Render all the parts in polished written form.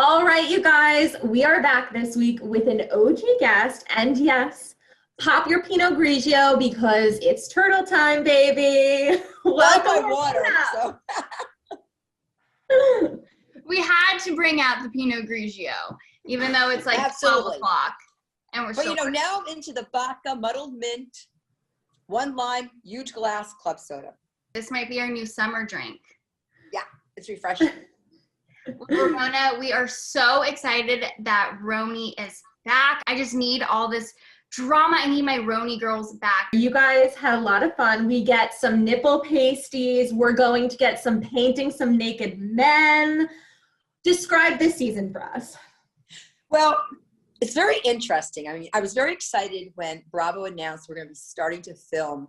All right, you guys, we are back this week with an OG guest. And yes, pop your Pinot Grigio because it's turtle time, baby. Love my Welcome, water. So. We had to bring out the Pinot Grigio, even though it's like Absolutely. 12 o'clock. And we're But still now I'm into the vodka, muddled mint, one lime, huge glass, club soda. This might be our new summer drink. Yeah, it's refreshing. Ramona, we are so excited that RHONY is back. I just need all this drama. I need my RHONY girls back. You guys had a lot of fun. We get some nipple pasties. We're going to get some painting some naked men. Describe this season for us. Well, it's very interesting. I mean, I was very excited when Bravo announced we're going to be starting to film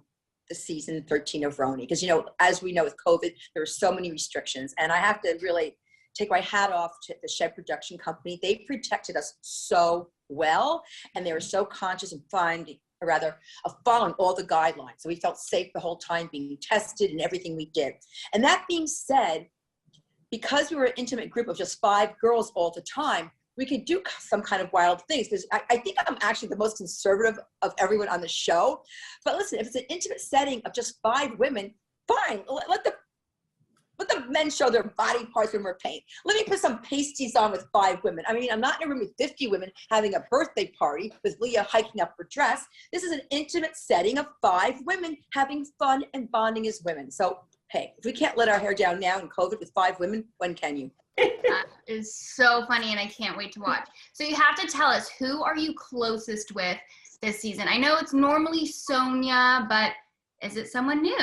the season 13 of RHONY. Because, as we know with COVID, there are so many restrictions. And I have to really take my hat off to the Shed Production Company. They protected us so well. And they were so conscious of following all the guidelines. So we felt safe the whole time being tested and everything we did. And that being said, because we were an intimate group of just 5 girls all the time, we could do some kind of wild things. Because I think I'm actually the most conservative of everyone on the show. But listen, if it's an intimate setting of just 5 women, fine. Let the men show their body parts when we're painting. Let me put some pasties on with 5 women. I mean, I'm not in a room with 50 women having a birthday party with Leah hiking up her dress. This is an intimate setting of 5 women having fun and bonding as women. So, hey, if we can't let our hair down now in COVID with 5 women, when can you? That is so funny, and I can't wait to watch. So you have to tell us, who are you closest with this season? I know it's normally Sonia, but is it someone new?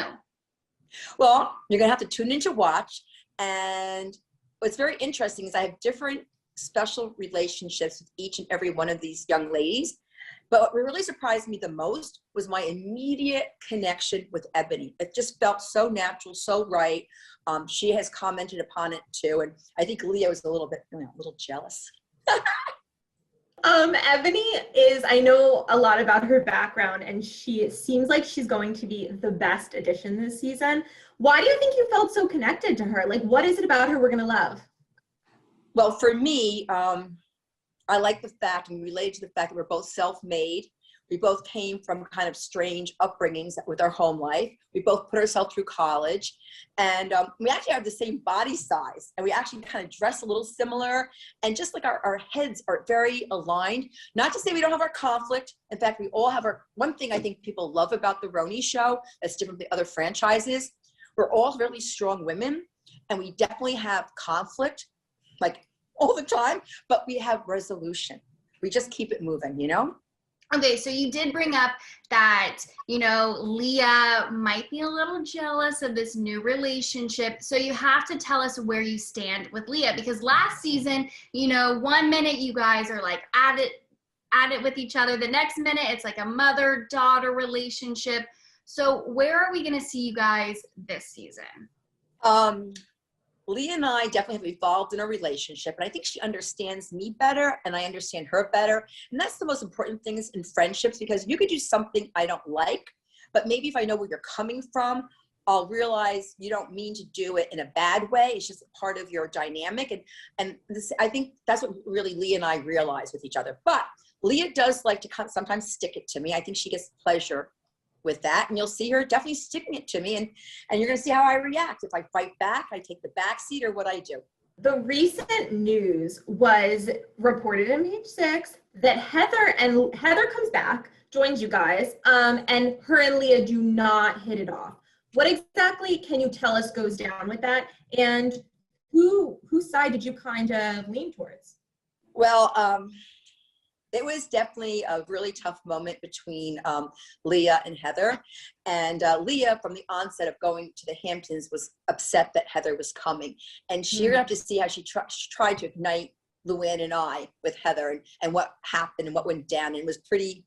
Well, you're going to have to tune in to watch. And what's very interesting is I have different special relationships with each and every one of these young ladies. But what really surprised me the most was my immediate connection with Eboni. It just felt so natural, so right. She has commented upon it too. And I think Leah was a little jealous. Eboni is, I know a lot about her background, and she seems like she's going to be the best addition this season. Why do you think you felt so connected to her? Like, what is it about her we're going to love? Well, for me, I like the fact, and we relate to the fact that we're both self-made. We both came from kind of strange upbringings with our home life. We both put ourselves through college, and we actually have the same body size, and we actually kind of dress a little similar, and just like our heads are very aligned. Not to say we don't have our conflict. In fact, we all have one thing I think people love about the RHONY show that's different from the other franchises. We're all really strong women, and we definitely have conflict, like all the time, but we have resolution. We just keep it moving, Okay, so you did bring up that, Leah might be a little jealous of this new relationship. So you have to tell us where you stand with Leah, because last season, 1 minute you guys are like at it with each other. The next minute it's like a mother-daughter relationship. So where are we going to see you guys this season? Leah and I definitely have evolved in our relationship, and I think she understands me better and I understand her better. And that's the most important thing in friendships, because you could do something I don't like, but maybe if I know where you're coming from, I'll realize you don't mean to do it in a bad way. It's just a part of your dynamic. And this, I think that's what really Leah and I realize with each other. But Leah does like to sometimes stick it to me. I think she gets pleasure with that, and you'll see her definitely sticking it to me, and you're gonna see how I react. If I fight back, I take the back seat, or what I do. The recent news was reported in Page 6 that Heather comes back, joins you guys, and her and Leah do not hit it off. What exactly can you tell us goes down with that, and whose side did you kind of lean towards? Well, it was definitely a really tough moment between Leah and Heather. And Leah, from the onset of going to the Hamptons, was upset that Heather was coming. And you're gonna have to see how she tried to ignite Luann and I with Heather, and what happened and what went down. And it was pretty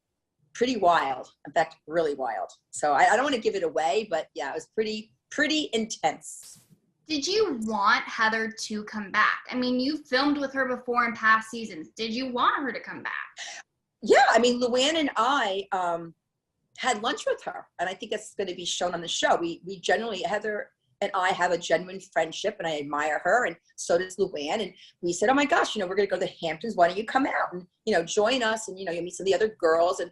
wild. In fact, really wild. So I don't want to give it away, but yeah, it was pretty intense. Did you want Heather to come back? I mean, you filmed with her before in past seasons. Did you want her to come back? Yeah, I mean, Luann and I had lunch with her, and I think that's going to be shown on the show. We generally, Heather and I have a genuine friendship and I admire her, and so does Luann. And we said, oh my gosh, we're going to go to the Hamptons. Why don't you come out and, join us? And, you meet some of the other girls. And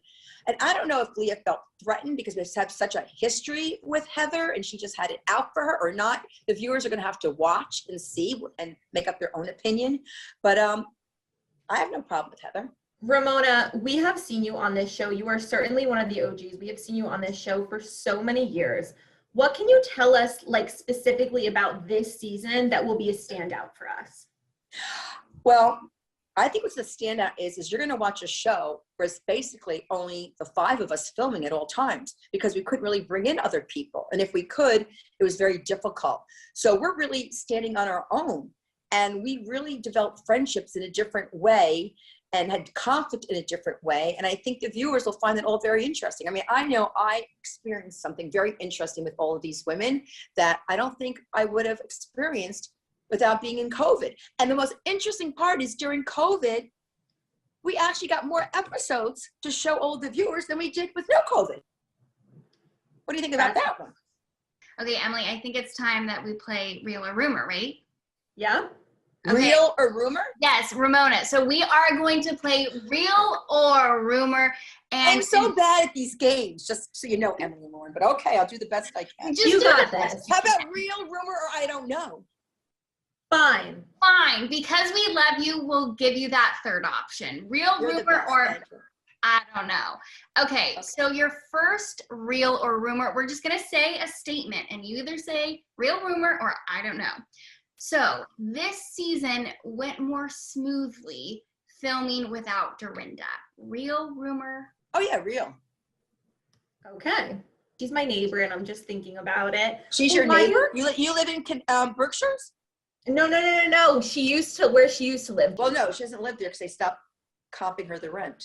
I don't know if Leah felt threatened because we have such a history with Heather and she just had it out for her or not. The viewers are going to have to watch and see and make up their own opinion. But I have no problem with Heather. Ramona, we have seen you on this show. You are certainly one of the OGs. We have seen you on this show for so many years. What can you tell us, like, specifically about this season that will be a standout for us? Well, I think what's the standout is you're going to watch a show where it's basically only the 5 of us filming at all times because we couldn't really bring in other people. And if we could, it was very difficult. So we're really standing on our own. And we really developed friendships in a different way and had conflict in a different way. And I think the viewers will find that all very interesting. I mean, I know I experienced something very interesting with all of these women that I don't think I would have experienced without being in COVID. And the most interesting part is during COVID, we actually got more episodes to show all the viewers than we did with no COVID. What do you think about that one? Okay, Emily, I think it's time that we play Real or Rumor, right? Yeah. Okay. Real or rumor? Yes, Ramona. So we are going to play Real or Rumor. And I'm so bad at these games, just so you know, Emily and Lauren. But okay, I'll do the best I can. You got this. How about real, rumor, or I don't know? Fine. Fine. Because we love you, we'll give you that third option. Real, You're the rumor, best, or thank you. I don't know. Okay, so your first real or rumor, we're just going to say a statement, and you either say real, rumor, or I don't know. So this season went more smoothly filming without Dorinda. Real, rumor? Oh yeah, real. Okay. She's my neighbor, and I'm just thinking about it. She's your neighbor? You live in Berkshires? No. She used to live. Well, no, she doesn't live there because they stopped comping her the rent.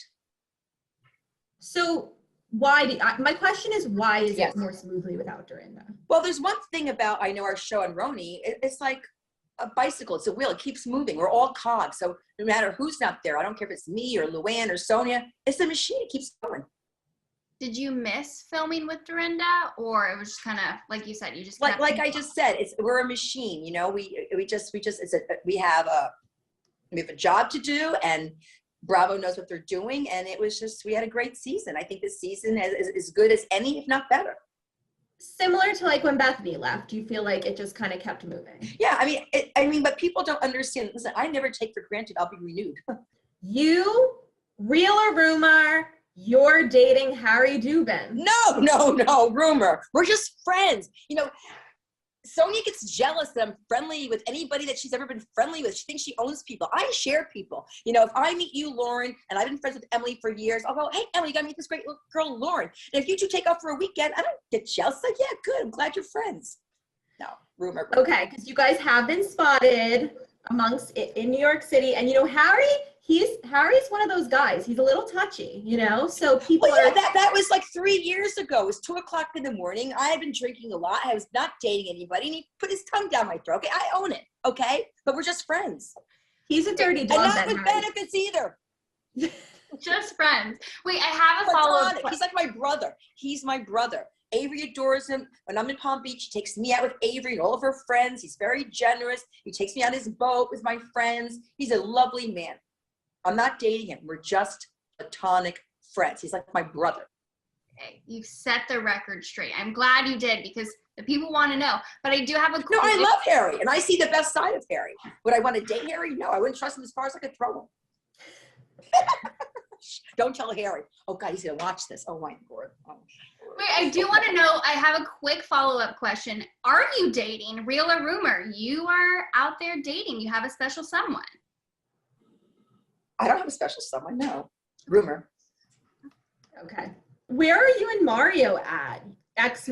So my question is, why is it more smoothly without Dorinda? Well, there's one thing about, I know our show on RHONY, it's like a bicycle. It's a wheel. It keeps moving. We're all cogs. So no matter who's not there, I don't care if it's me or Luann or Sonia, it's the machine. It keeps going. Did you miss filming with Dorinda, or it was just kind of like you said, you just like I just said, we're a machine. We have a job to do, and Bravo knows what they're doing, and it was just, we had a great season. I think this season is as good as any, if not better. Similar to like when Bethany left, do you feel like it just kind of kept moving? Yeah, I mean, but people don't understand. Listen, I never take for granted I'll be renewed. You, real or rumor, you're dating Harry Dubin. No, rumor. We're just friends. Sonia gets jealous that I'm friendly with anybody that she's ever been friendly with. She thinks she owns people. I share people. If I meet you, Lauren, and I've been friends with Emily for years, I'll go, hey, Emily, you got to meet this great girl, Lauren. And if you two take off for a weekend, I don't get jealous. Like, yeah, good. I'm glad you're friends. No, rumor. Okay, because you guys have been spotted in New York City. And, Harry's one of those guys. He's a little touchy, so people that was like 3 years ago. It was 2:00 in the morning. I had been drinking a lot. I was not dating anybody, and he put his tongue down my throat. Okay, I own it, okay? But we're just friends. He's a dirty dog. And not with benefits either. Just friends. Wait, I have a follow-up. He's like my brother. He's my brother. Avery adores him. When I'm in Palm Beach, he takes me out with Avery and all of her friends. He's very generous. He takes me on his boat with my friends. He's a lovely man. I'm not dating him. We're just platonic friends. He's like my brother. Okay, you've set the record straight. I'm glad you did, because the people want to know. But I do have a No, I love Harry, and I see the best side of Harry. Would I want to date Harry? No, I wouldn't trust him as far as I could throw him. Don't tell Harry. Oh, God, he's going to watch this. Oh, my God. Oh. Wait, I do want to know, I have a quick follow-up question. Are you dating, real or rumor? You are out there dating. You have a special someone. I don't have a special someone, no. Rumor. Okay. Where are you and Mario at?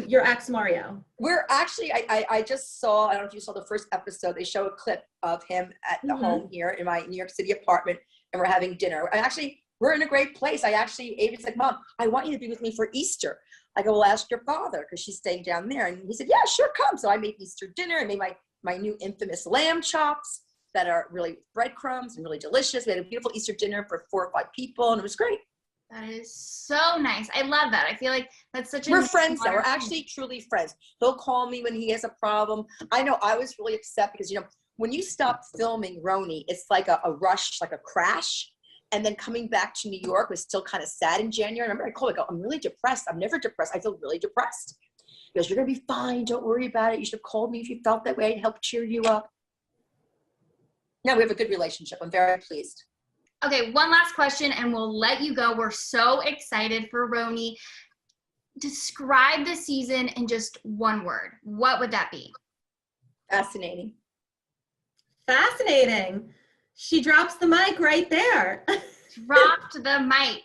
Your ex Mario. We're actually, I just saw, I don't know if you saw the first episode, they show a clip of him at the home here in my New York City apartment, and we're having dinner. And actually, we're in a great place. Avery's like, Mom, I want you to be with me for Easter. I go, well, ask your father, because she's staying down there. And he said, yeah, sure, come. So I made Easter dinner. I made my new infamous lamb chops that are really breadcrumbs and really delicious. We had a beautiful Easter dinner for 4 or 5 people, and it was great. That is so nice. I love that. I feel like that's such a We're nice friends now. We're modern- actually truly friends. He'll call me when he has a problem. I know I was really upset because, when you stop filming RHONY, it's like a rush, like a crash. And then coming back to New York was still kind of sad in January. I remember I called, I go, I'm really depressed. I'm never depressed. I feel really depressed. He goes, you're going to be fine. Don't worry about it. You should have called me if you felt that way. I'd help cheer you up. Now we have a good relationship. I'm very pleased. Okay, one last question and we'll let you go. We're so excited for RHONY. Describe the season in just one word. What would that be? Fascinating. Fascinating. She drops the mic right there. Dropped the mic.